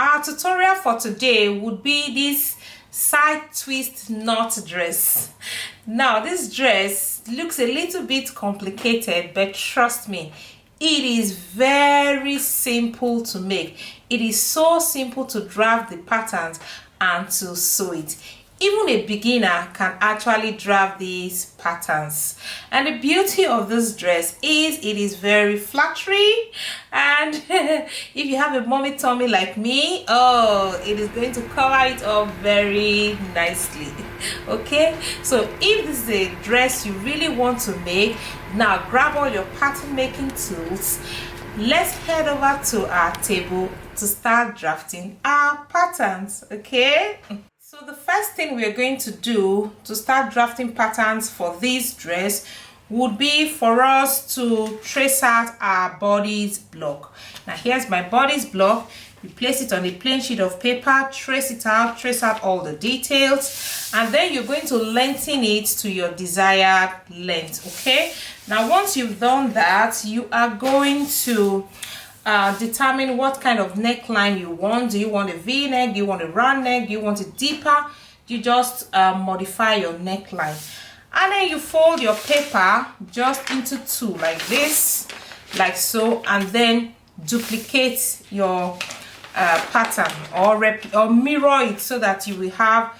Our tutorial for today would be this side twist knot dress. Now this dress looks a little bit complicated, but trust me, it is very simple to make. It is so simple to draft the patterns and to sew it. Even a beginner can actually draft these patterns. And the beauty of this dress is it is very flattering, and if you have a mommy tummy like me, oh, it is going to cover it up very nicely. Okay, so if this is a dress you really want to make, now grab all your pattern making tools. Let's head over to our table to start drafting our patterns. Okay, so the first thing we're going to do to start drafting patterns for this dress would be for us to trace out our bodice block. Now here's my bodice block. You place it on a plain sheet of paper, trace it out, trace out all the details, and then you're going to lengthen it to your desired length. Okay, now once you've done that, you are going to determine what kind of neckline you want. Do you want a V-neck? Do you want a round neck? Do you want it deeper? You just modify your neckline, and then you fold your paper just into two like this, like so, and then duplicate your pattern or mirror it so that you will have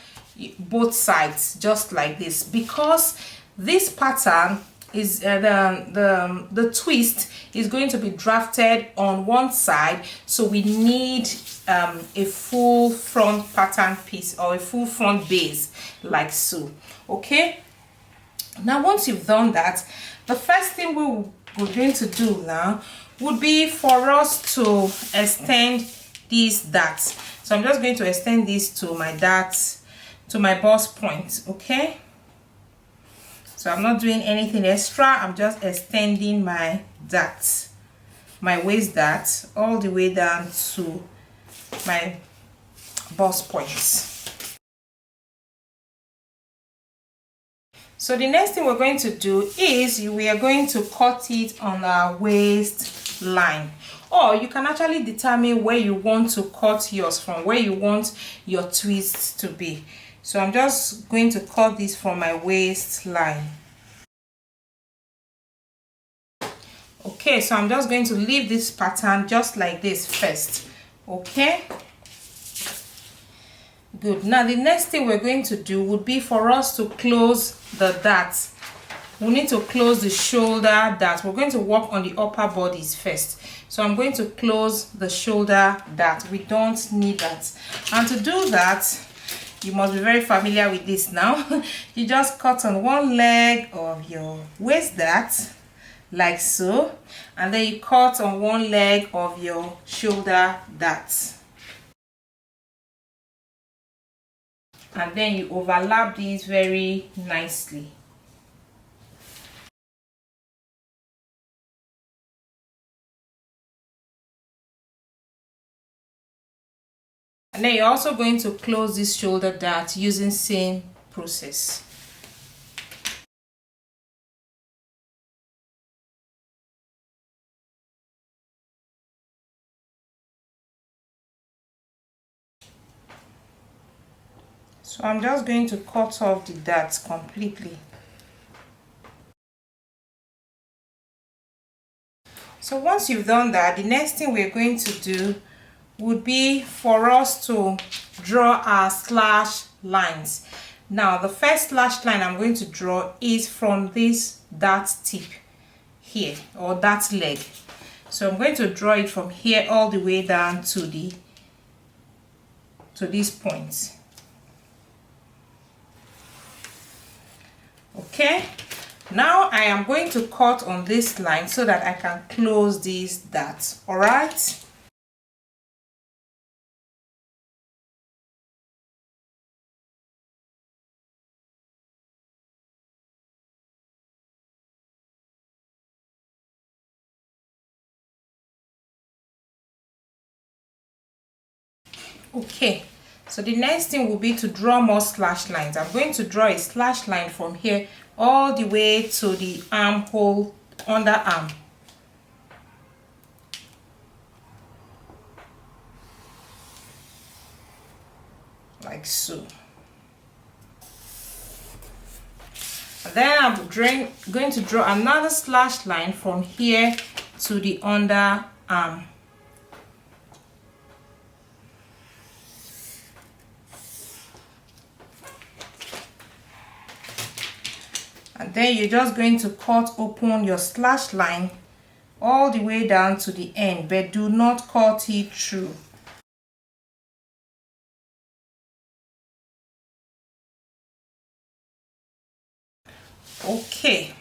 both sides just like this. Because this pattern is the twist is going to be drafted on one side, so we need a full front pattern piece or a full front base like so. Okay, now once you've done that, the first thing we're going to do now would be for us to extend these darts. So I'm just going to extend this to my darts, to my bust point. Okay, so I'm not doing anything extra. I'm just extending my darts, my waist dart, all the way down to my bust points. So the next thing we're going to do is we are going to cut it on our waist line, or you can actually determine where you want to cut yours from, where you want your twist to be. So I'm just going to cut this from my waistline. Okay, so I'm just going to leave this pattern just like this first. Okay, good. Now the next thing we're going to do would be for us to close the darts. We need to close the shoulder dart. We're going to work on the upper bodies first. So I'm going to close the shoulder dart. We don't need that. And to do that, you must be very familiar with this now. You just cut on one leg of your waist dart like so, and then you cut on one leg of your shoulder dart, and then you overlap these very nicely. And then you're also going to close this shoulder dart using same process. So I'm just going to cut off the darts completely. So once you've done that, the next thing we're going to do would be for us to draw our slash lines. Now the first slash line I'm going to draw is from this dart tip here, or dart leg. So I'm going to draw it from here all the way down to these points. Okay, now I am going to cut on this line so that I can close these darts. All right, okay, so the next thing will be to draw more slash lines. I'm going to draw a slash line from here all the way to the armhole, underarm. like so. And then I'm going to draw another slash line from here to the underarm. And then you're just going to cut open your slash line all the way down to the end, but do not cut it through. Okay,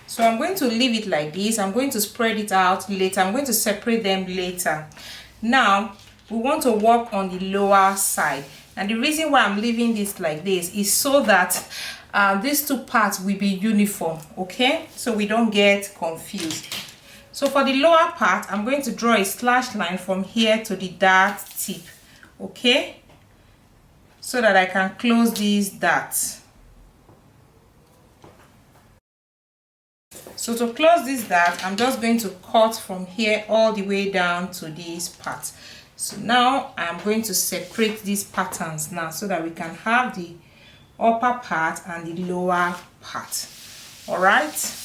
so I'm going to leave it like this. I'm going to spread it out later. I'm going to separate them later. Now we want to work on the lower side, and the reason why I'm leaving this like this is so that these two parts will be uniform, okay, so we don't get confused. So for the lower part, I'm going to draw a slash line from here to the dart tip, okay, so that I can close these darts. So to close this dart, I'm just going to cut from here all the way down to this part. So now I'm going to separate these patterns now so that we can have the upper part and the lower part. All right.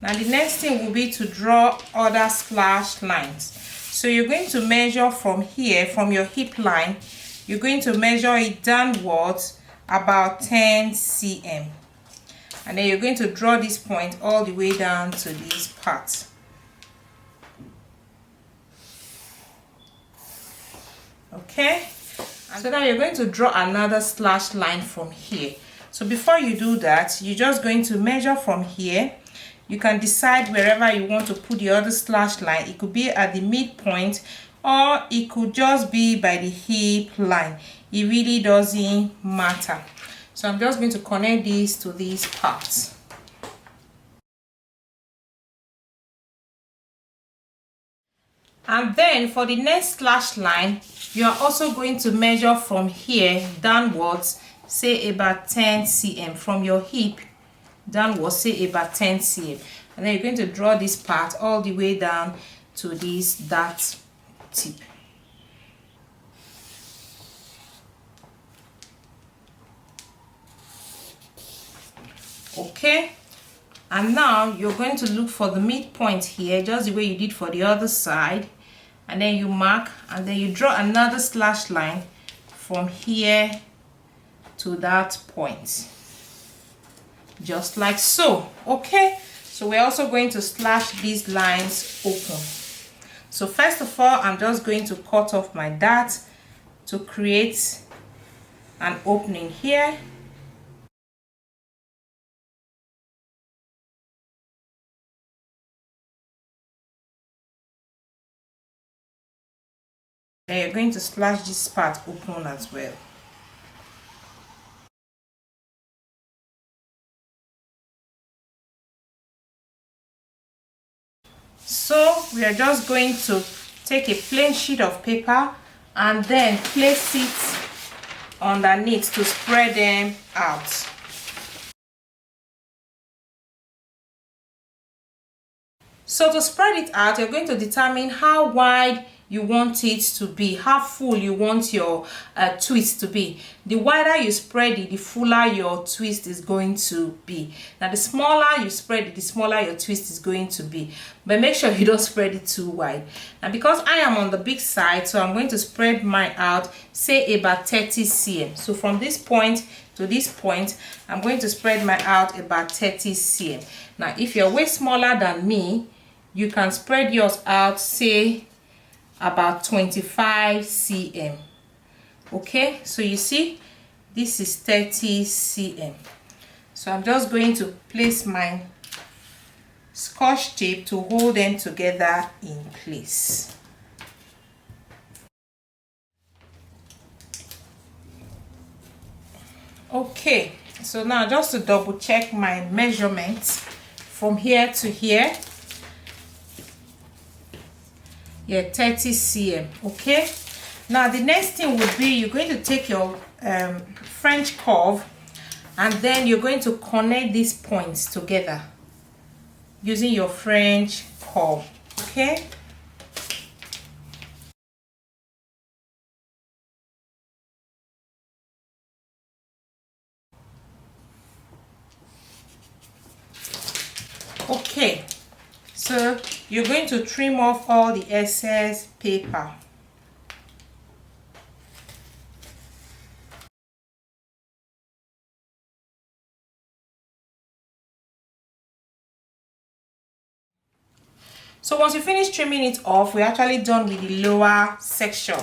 Now the next thing will be to draw other slash lines. So you're going to measure from here, from your hip line, you're going to measure it downwards about 10 cm. And then you're going to draw this point all the way down to this part. Okay? And so now you're going to draw another slash line from here. So before you do that, you're just going to measure from here. You can decide wherever you want to put the other slash line. It could be at the midpoint, or it could just be by the hip line. It really doesn't matter. So I'm just going to connect these to these parts. And then for the next slash line, you are also going to measure from here downwards, say about 10 cm, from your hip downwards, say about 10 cm, and then you're going to draw this part all the way down to this dart tip. Okay, and now you're going to look for the midpoint here, just the way you did for the other side, and then you mark, and then you draw another slash line from here to that point, just like so. Okay, so we're also going to slash these lines open. So first of all, I'm just going to cut off my dart to create an opening here. Then you're going to slash this part open as well. So we are just going to take a plain sheet of paper and then place it underneath to spread them out. So to spread it out, you're going to determine how wide you want it to be, how full you want your twist to be. The wider you spread it, the fuller your twist is going to be. Now the smaller you spread it, the smaller your twist is going to be, but make sure you don't spread it too wide. Now because I am on the big side, so I'm going to spread mine out, say about 30 cm. So from this point to this point, I'm going to spread mine out about 30 cm. Now if you're way smaller than me, you can spread yours out, say about 25 cm. Okay, so you see this is 30 cm. So I'm just going to place my Scotch tape to hold them together in place. Okay, so now just to double check my measurements from here to here, Yeah, 30 cm. Okay, now the next thing would be you're going to take your French curve, and then you're going to connect these points together using your French curve. Okay, okay, so you're going to trim off all the excess paper. So once you finish trimming it off, we're actually done with the lower section.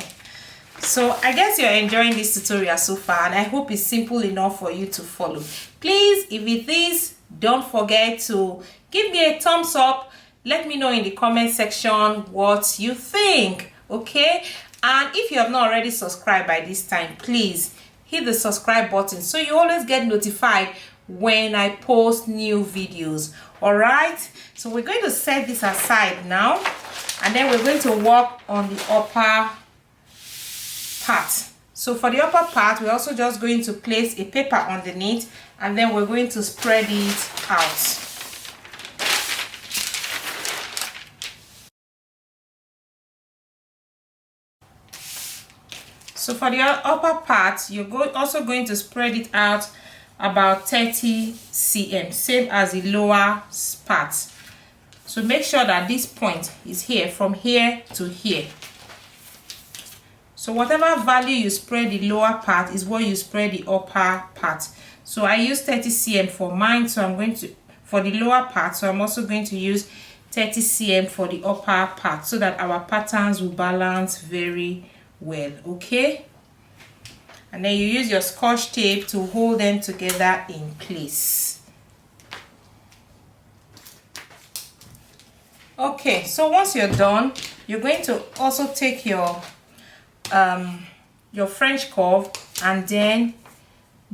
So I guess you're enjoying this tutorial so far, and I hope it's simple enough for you to follow. Please, if it is, don't forget to give me a thumbs up. Let me know in the comment section what you think, okay? And if you have not already subscribed by this time, please hit the subscribe button so you always get notified when I post new videos. All right, so we're going to set this aside now, and then we're going to work on the upper part. So for the upper part, we're also just going to place a paper underneath, and then we're going to spread it out. So for the upper part, you're also going to spread it out about 30 cm, same as the lower part. So make sure that this point is here, from here to here. So whatever value you spread the lower part is what you spread the upper part. So I use 30 cm for mine, so I'm going to, for the lower part, so I'm also going to use 30 cm for the upper part, so that our patterns will balance very well. Okay, and then you use your scotch tape to hold them together in place. Okay, so once you're done, you're going to also take your French curve and then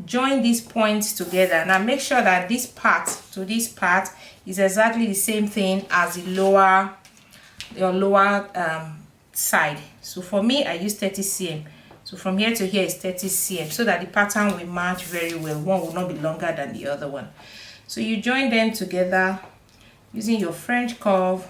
join these points together. Now make sure that this part to this part is exactly the same thing as the lower side. So for me, I use 30 cm. So from here to here is 30 cm, so that the pattern will match very well. One will not be longer than the other one. So you join them together using your French curve.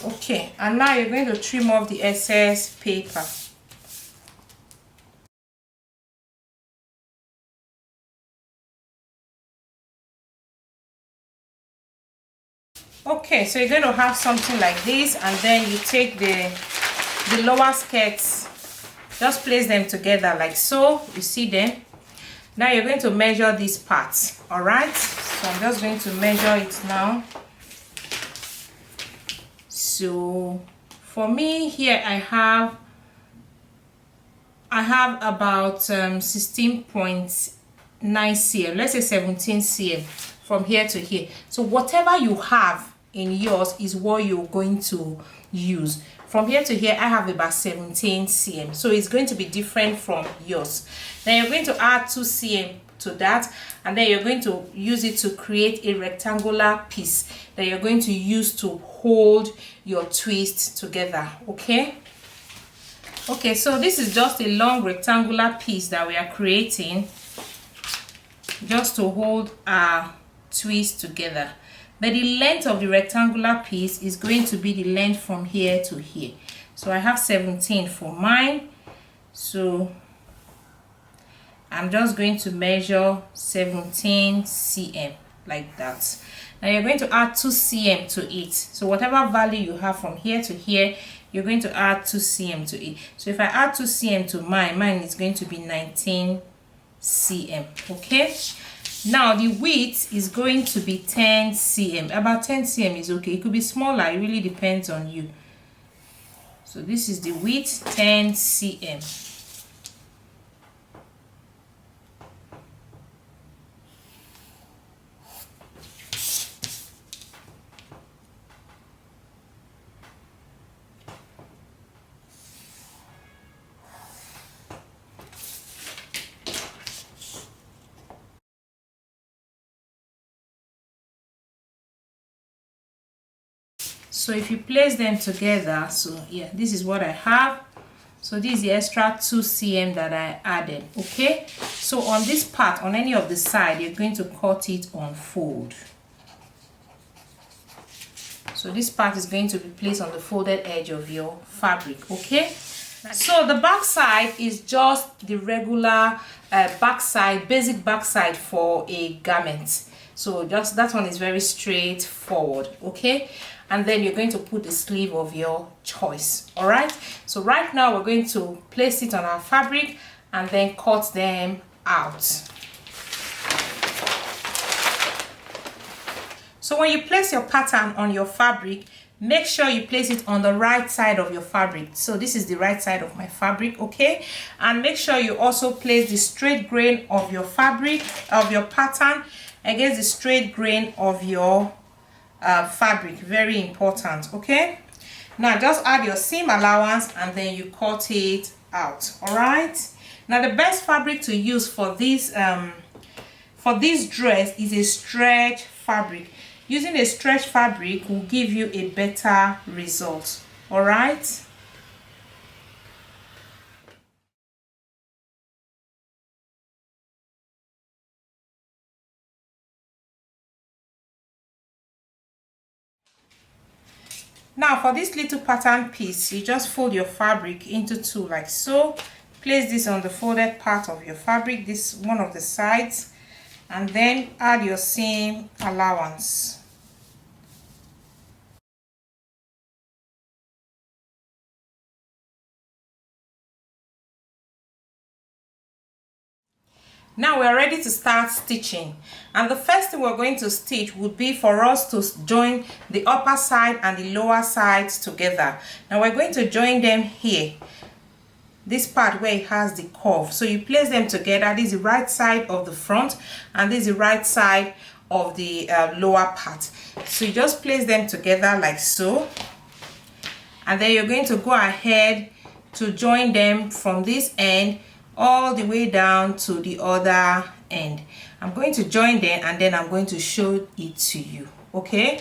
Okay, and now you're going to trim off the excess paper. Okay, so you're going to have something like this, and then you take the lower skirts, just place them together like so. You see them. Now you're going to measure these parts. All right, so I'm just going to measure it now. So for me here, I have about 16.9 cm, let's say 17 cm from here to here. So whatever you have in yours is what you're going to use. From here to here, I have about 17 cm, so it's going to be different from yours. Then you're going to add 2 cm to that, and then you're going to use it to create a rectangular piece that you're going to use to hold your twist together. Okay, so this is just a long rectangular piece that we are creating just to hold our twist together. But the length of the rectangular piece is going to be the length from here to here. So I have 17 for mine, so I'm just going to measure 17 cm like that. Now you're going to add 2 cm to it. So whatever value you have from here to here, you're going to add 2 cm to it. So if I add 2 cm to mine is going to be 19 cm. Okay, now the width is going to be 10 cm. About 10 cm is okay. It could be smaller, it really depends on you. So this is the width, 10 cm. So if you place them together, so yeah, this is what I have. So this is the extra 2 cm that I added. Okay, so on this part, on any of the side, you're going to cut it on fold. So this part is going to be placed on the folded edge of your fabric. Okay, so the back side is just the regular back side, basic back side for a garment. So just that one is very straightforward. Okay, and then you're going to put the sleeve of your choice. All right, so right now we're going to place it on our fabric and then cut them out. So when you place your pattern on your fabric, make sure you place it on the right side of your fabric. So this is the right side of my fabric. Okay, and make sure you also place the straight grain of your fabric, of your pattern, against the straight grain of your fabric. Very important. Okay, now just add your seam allowance and then you cut it out. All right, now the best fabric to use for this dress is a stretch fabric. Using a stretch fabric will give you a better result. All right, now for this little pattern piece, you just fold your fabric into two like so. Place this on the folded part of your fabric, this one of the sides, and then add your seam allowance. Now we are ready to start stitching, and the first thing we're going to stitch would be for us to join the upper side and the lower sides together. Now we're going to join them here, this part where it has the curve. So you place them together. This is the right side of the front and this is the right side of the lower part. So you just place them together like so, and then you're going to go ahead to join them from this end all the way down to the other end. I'm going to join them and then I'm going to show it to you. Okay,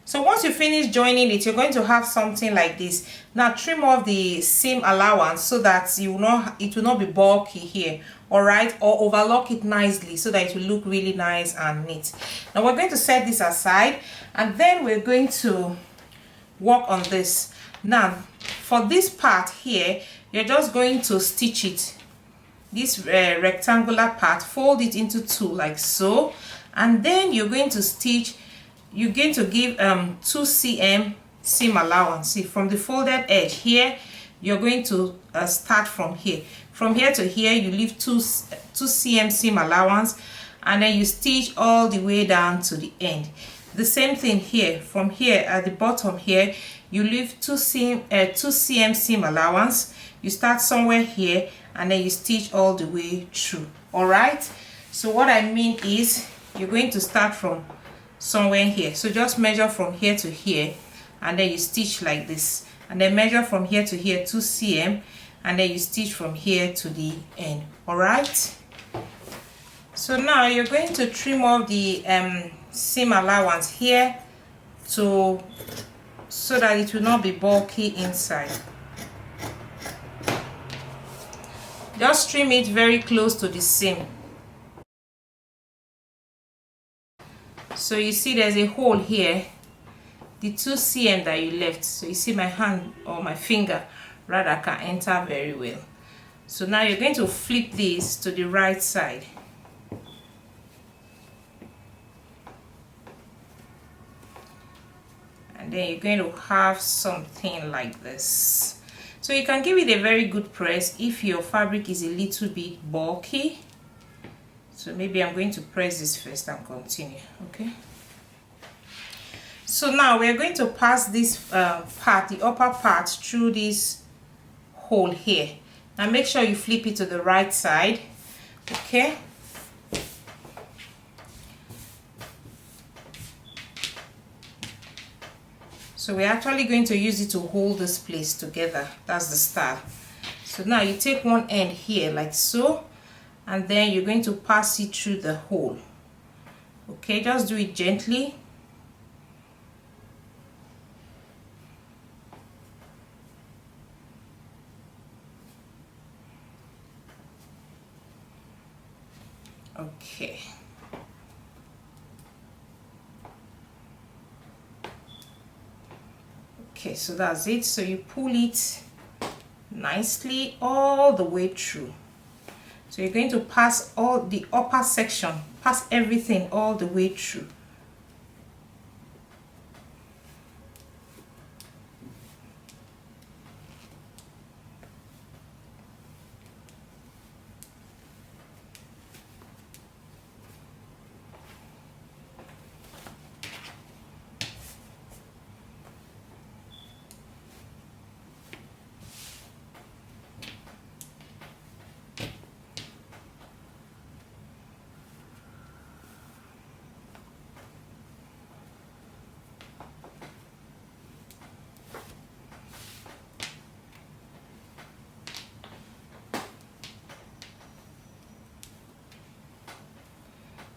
so once you finish joining it, you're going to have something like this. Now trim off the seam allowance so that it will not be bulky here. All right, or overlock it nicely so that it will look really nice and neat. Now we're going to set this aside and then we're going to work on this. Now for this part here, you're just going to stitch it, this rectangular part, fold it into two like so, and then you're going to stitch, you're going to give 2 cm seam allowance. See, from the folded edge here, you're going to start from here to here. You leave 2 cm seam allowance and then you stitch all the way down to the end. The same thing here, from here at the bottom here, you leave 2 cm seam allowance. You start somewhere here and then you stitch all the way through. All right, so what I mean is you're going to start from somewhere here. So just measure from here to here and then you stitch like this, and then measure from here to here 2 cm and then you stitch from here to the end. All right, so now you're going to trim off the seam allowance here so that it will not be bulky inside. Just trim it very close to the seam. So you see there's a hole here, the 2 cm that you left. So you see my hand or my finger rather can enter very well. So now you're going to flip this to the right side. And then you're going to have something like this. So you can give it a very good press if your fabric is a little bit bulky. So maybe I'm going to press this first and continue. Okay, so now we're going to pass this part, the upper part, through this hole here. Now make sure you flip it to the right side. Okay, so we're actually going to use it to hold this place together. That's the style. So now you take one end here like so, and then you're going to pass it through the hole. Okay, just do it gently. Okay. Okay, so that's it. So you pull it nicely all the way through. So you're going to pass all the upper section, pass everything all the way through.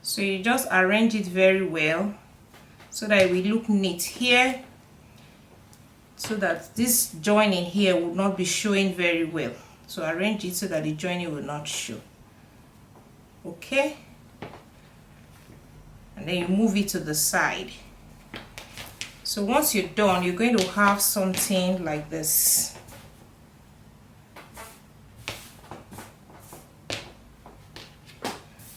So you just arrange it very well so that it will look neat here, so that this joining here will not be showing very well. So arrange it so that the joining will not show. Okay, and then you move it to the side. So once you're done, you're going to have something like this.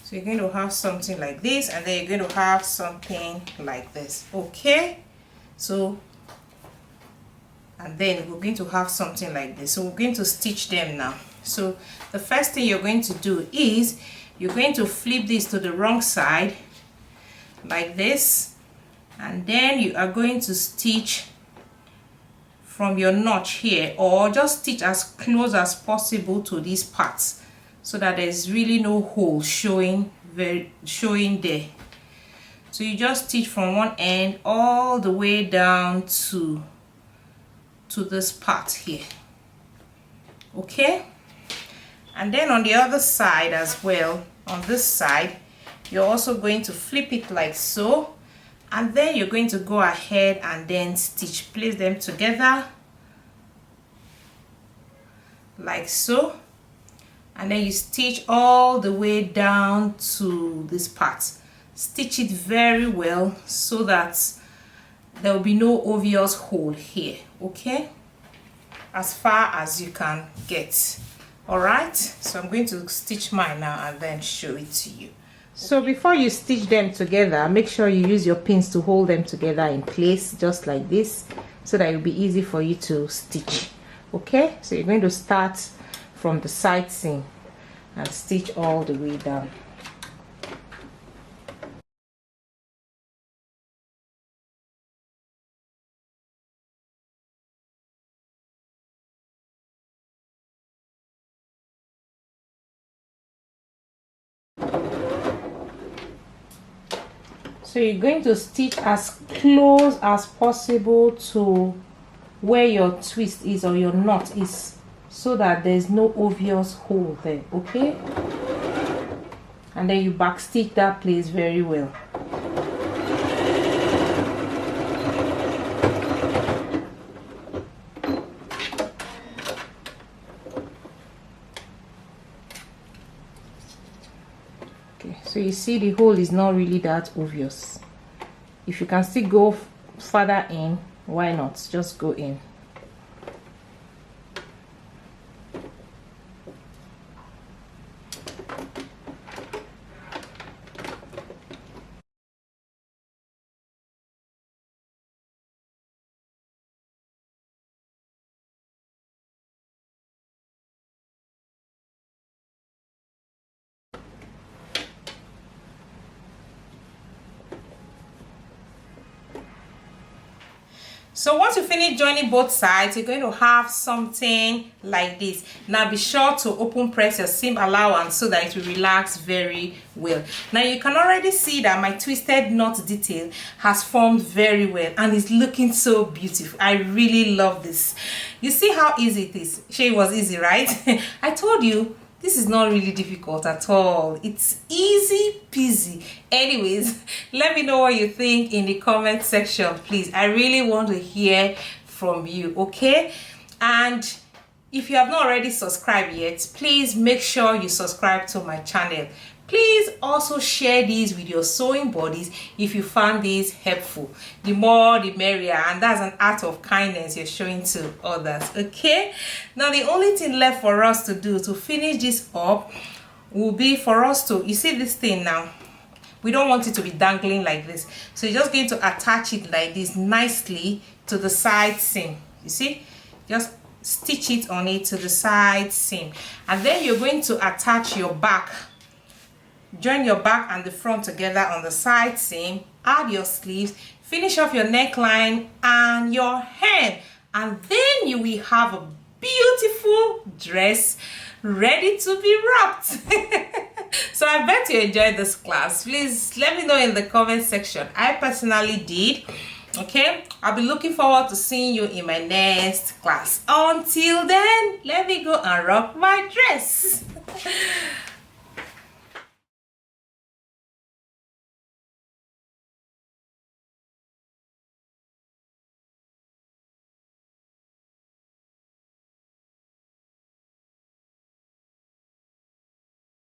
So you're going to have something like this, and then you're going to have something like this. Okay, so and then we're going to have something like this. So we're going to stitch them now. So the first thing you're going to do is you're going to flip this to the wrong side like this, and then you are going to stitch from your notch here, or just stitch as close as possible to these parts so that there's really no hole showing there. So you just stitch from one end all the way down to this part here. Okay, and then on the other side as well, on this side, you're also going to flip it like so, and then you're going to go ahead and then stitch, place them together like so, and then you stitch all the way down to this part. Stitch it very well so that there will be no obvious hole here. Okay, as far as you can get. All right, so I'm going to stitch mine now and then show it to you. So before you stitch them together, make sure you use your pins to hold them together in place, just like this, so that it will be easy for you to stitch. Okay, so you're going to start from the side seam and stitch all the way down. So you're going to stitch as close as possible to where your twist is or your knot is, so that there's no obvious hole there. Okay, and then you back stitch that place very well. Okay, so you see the hole is not really that obvious. If you can still go further in, why not? Just go in. So once you finish joining both sides, you're going to have something like this. Now be sure to open press your seam allowance so that it will relax very well. Now you can already see that my twisted knot detail has formed very well and is looking so beautiful. I really love this. You see how easy it is? It was easy, right? I told you, this is not really difficult at all. It's easy peasy. Anyways, let me know what you think in the comment section, please. I really want to hear from you, okay? And if you have not already subscribed yet, please make sure you subscribe to my channel. Please also share these with your sewing buddies if you found these helpful. The more the merrier, and that's an act of kindness you're showing to others. Okay, now the only thing left for us to do to finish this up will be for us to, you see this thing now, we don't want it to be dangling like this, so you're just going to attach it like this nicely to the side seam. You see, just stitch it on it to the side seam, and then you're going to attach your back, join your back and the front together on the side seam, add your sleeves, finish off your neckline and your hem, and then you will have a beautiful dress ready to be wrapped. So I bet you enjoyed this class. Please let me know in the comment section. I personally did. Okay, I'll be looking forward to seeing you in my next class. Until then, let me go and rock my dress.